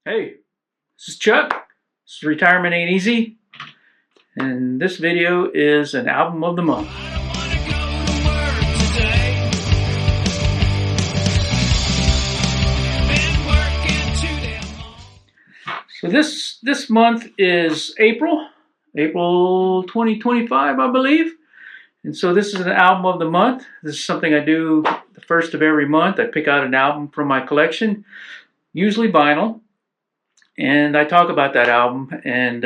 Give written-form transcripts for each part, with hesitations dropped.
Hey, this is Chuck. This is Retirement Ain't Easy. And this video is an album of the month. So this month is April 2025, I believe. And so this is an album of the month. This is something I do the first of every month. I pick out an album from my collection, usually vinyl. And I talk about that album and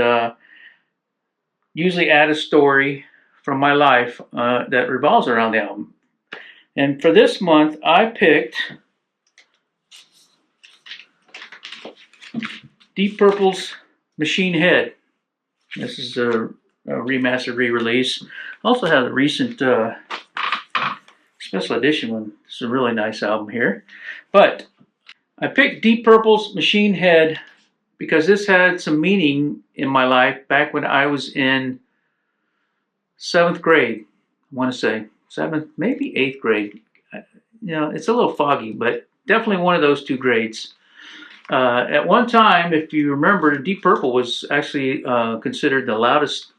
usually add a story from my life that revolves around the album. And for this month, I picked Deep Purple's Machine Head. This is a remastered re-release. Also has a recent special edition one. It's a really nice album here. But I picked Deep Purple's Machine Head because this had some meaning in my life back when I was in 7th grade. I want to say 7th, maybe 8th grade. You know, it's a little foggy, but definitely one of those two grades. At one time, if you remember, Deep Purple was actually considered the loudest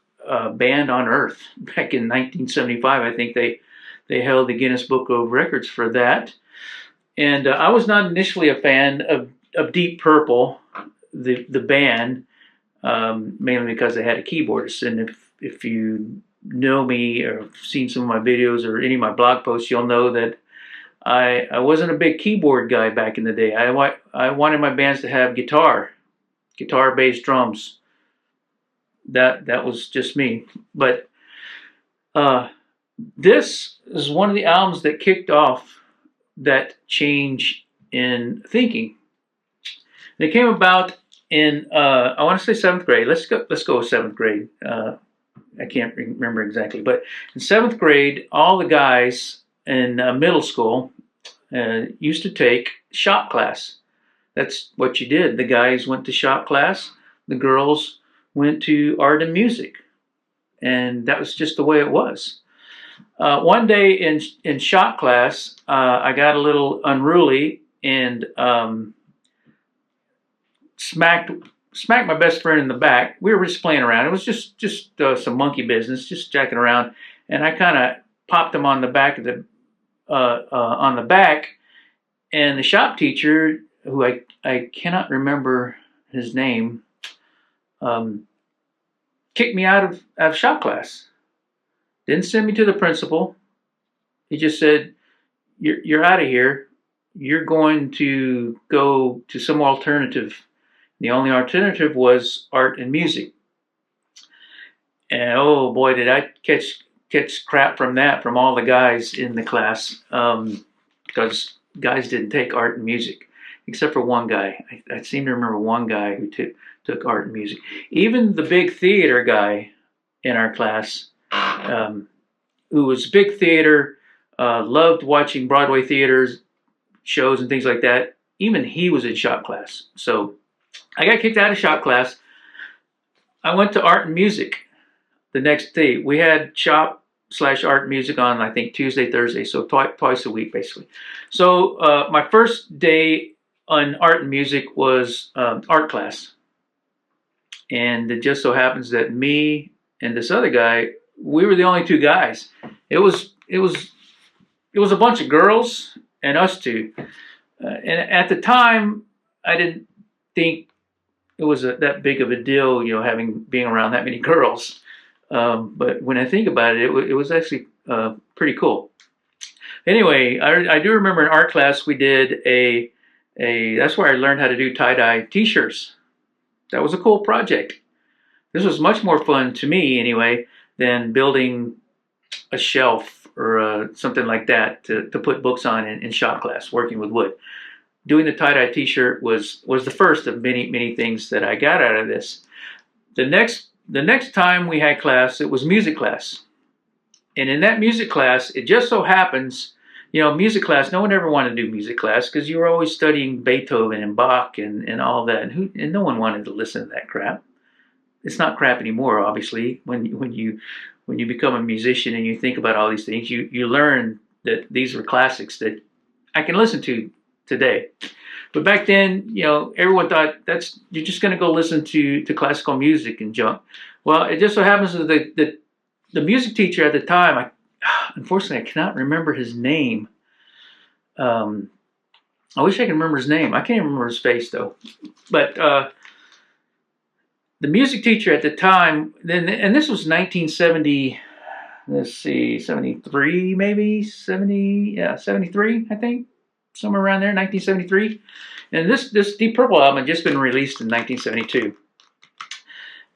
band on earth. Back in 1975, I think they held the Guinness Book of Records for that. And I was not initially a fan of Deep Purple, the band, mainly because they had a keyboardist. And if you know me or seen some of my videos or any of my blog posts, you'll know that I wasn't a big keyboard guy back in the day. I wanted my bands to have guitar, bass, drums. That was just me. But this is one of the albums that kicked off that change in thinking. It came about in I want to say 7th grade. Let's go with 7th grade. I can't remember exactly, but in 7th grade, all the guys in middle school used to take shop class. That's what you did. The guys went to shop class. The girls went to art and music, and that was just the way it was. One day in shop class, I got a little unruly and smacked my best friend in the back. We were just playing around. It was just some monkey business, just jacking around, and I kind of popped him on the back of the and the shop teacher, who I cannot remember his name, kicked me out of shop class. Didn't send me to the principal. He just said, "You're out of here. You're going to go to some alternative." The only alternative was art and music. And oh boy, did I catch crap from that from all the guys in the class, because guys didn't take art and music, except for one guy. I seem to remember one guy who took art and music. Even the big theater guy in our class, who was big theater, loved watching Broadway theaters, shows and things like that, even he was in shop class. So I got kicked out of shop class. I went to art and music the next day. We had shop/art music on, I think, Tuesday, Thursday, so twice a week, basically. So my first day on art and music was art class. And it just so happens that me and this other guy, we were the only two guys. It was a bunch of girls and us two. And at the time, I didn't think it was that big of a deal, you know, being around that many girls. But when I think about it, it was actually pretty cool. Anyway, I do remember in art class we did that's where I learned how to do tie-dye t-shirts. That was a cool project. This was much more fun to me anyway than building a shelf or something like that to put books on in shop class, working with wood. Doing the tie-dye t-shirt was the first of many things that I got out of this. The next time we had class, it was music class. And in that music class, it just so happens, you know, music class, no one ever wanted to do music class because you were always studying Beethoven and Bach and all that. And no one wanted to listen to that crap. It's not crap anymore, obviously. When you become a musician and you think about all these things, you learn that these were classics that I can listen to today. But back then, you know, everyone thought you're just going to go listen to classical music and junk. Well, it just so happens that the music teacher at the time, unfortunately, I cannot remember his name. I wish I could remember his name. I can't even remember his face though. But the music teacher at the time, and this was 1970. Let's see, 73 maybe, 73 I think, somewhere around there, 1973. And this Deep Purple album had just been released in 1972.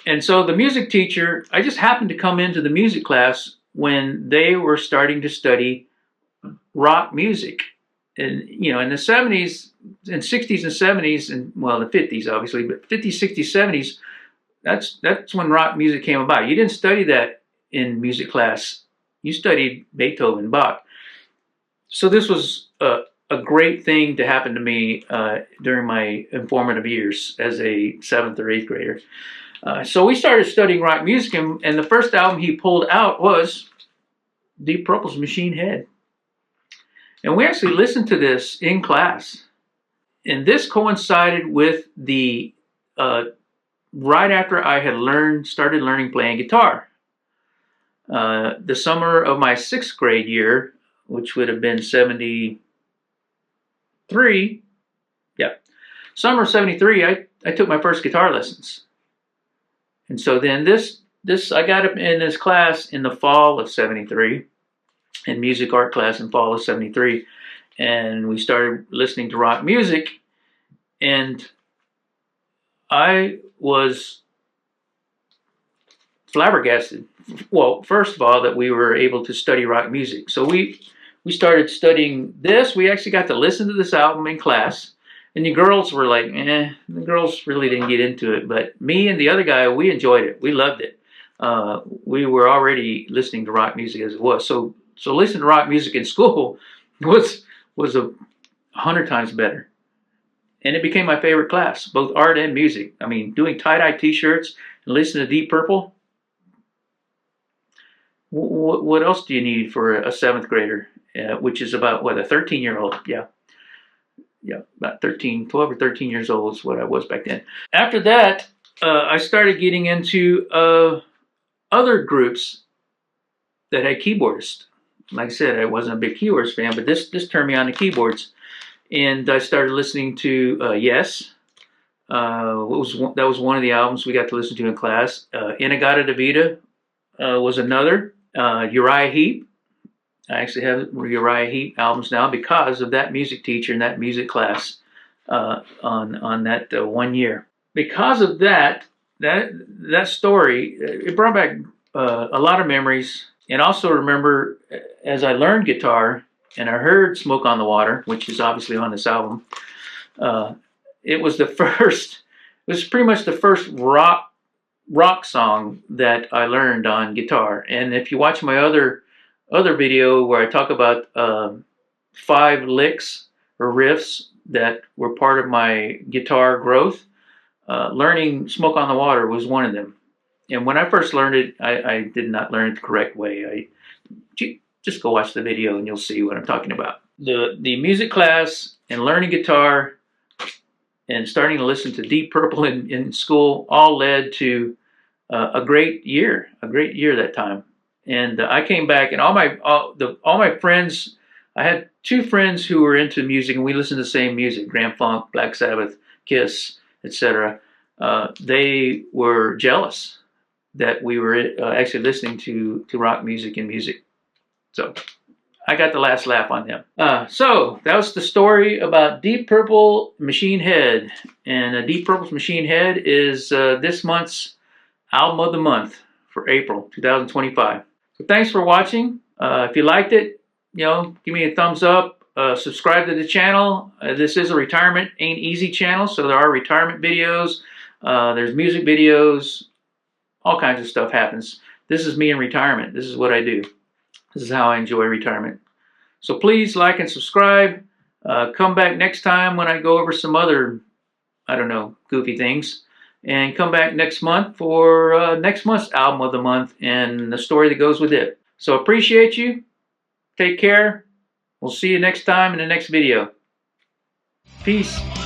And so the music teacher, I just happened to come into the music class when they were starting to study rock music. And, you know, in the 70s and 60s and 70s, and well, the 50s obviously, but 50s, 60s, 70s, that's when rock music came about. You didn't study that in music class. You studied Beethoven, Bach. So this was a great thing to happen to me during my formative years as a 7th or 8th grader. So we started studying rock music, and the first album he pulled out was Deep Purple's Machine Head. And we actually listened to this in class. And this coincided with the right after I had started learning playing guitar. The summer of my 6th grade year, which would have been 73. Yeah. Summer of 73, I took my first guitar lessons. And so then I got up in this class in the fall of 73, in music art class in fall of 73. And we started listening to rock music. And I was flabbergasted. Well, first of all, that we were able to study rock music. So we started studying this. We actually got to listen to this album in class. And the girls were like, the girls really didn't get into it. But me and the other guy, we enjoyed it. We loved it. We were already listening to rock music as it was. So listening to rock music in school was 100 times better. And it became my favorite class, both art and music. I mean, doing tie-dye t-shirts and listening to Deep Purple. What else do you need for a 7th grader, which is about, what, a 13-year-old? Yeah, about 12 or 13 years old is what I was back then. After that, I started getting into other groups that had keyboardists. Like I said, I wasn't a big keyboards fan, but this turned me on to keyboards. And I started listening to Yes. That was one of the albums we got to listen to in class. In-A-Gadda-Da-Vida was another. Uriah Heep. I actually have Uriah Heep albums now because of that music teacher and that music class on that 1 year. Because of that story, it brought back a lot of memories. And also remember, as I learned guitar and I heard Smoke on the Water, which is obviously on this album, it was pretty much the first rock song that I learned on guitar. And if you watch my other video where I talk about 5 licks or riffs that were part of my guitar growth, learning Smoke on the Water was one of them. And when I first learned it, I did not learn it the correct way. Just go watch the video and you'll see what I'm talking about. The music class and learning guitar and starting to listen to Deep Purple in school all led to a great year that time. And I came back, and all my friends, I had 2 friends who were into music, and we listened to the same music: Grand Funk, Black Sabbath, Kiss, etc. They were jealous that we were actually listening to rock music and music. So I got the last laugh on them. So that was the story about Deep Purple Machine Head. And Deep Purple's Machine Head is this month's Album of the Month for April 2025. So thanks for watching. If you liked it, give me a thumbs up. Subscribe to the channel. This is a Retirement Ain't Easy channel, so there are retirement videos. There's music videos. All kinds of stuff happens. This is me in retirement. This is what I do. This is how I enjoy retirement. So please like and subscribe. Come back next time when I go over some other, goofy things. And come back next month for next month's Album of the Month and the story that goes with it. So appreciate you. Take care. We'll see you next time in the next video. Peace.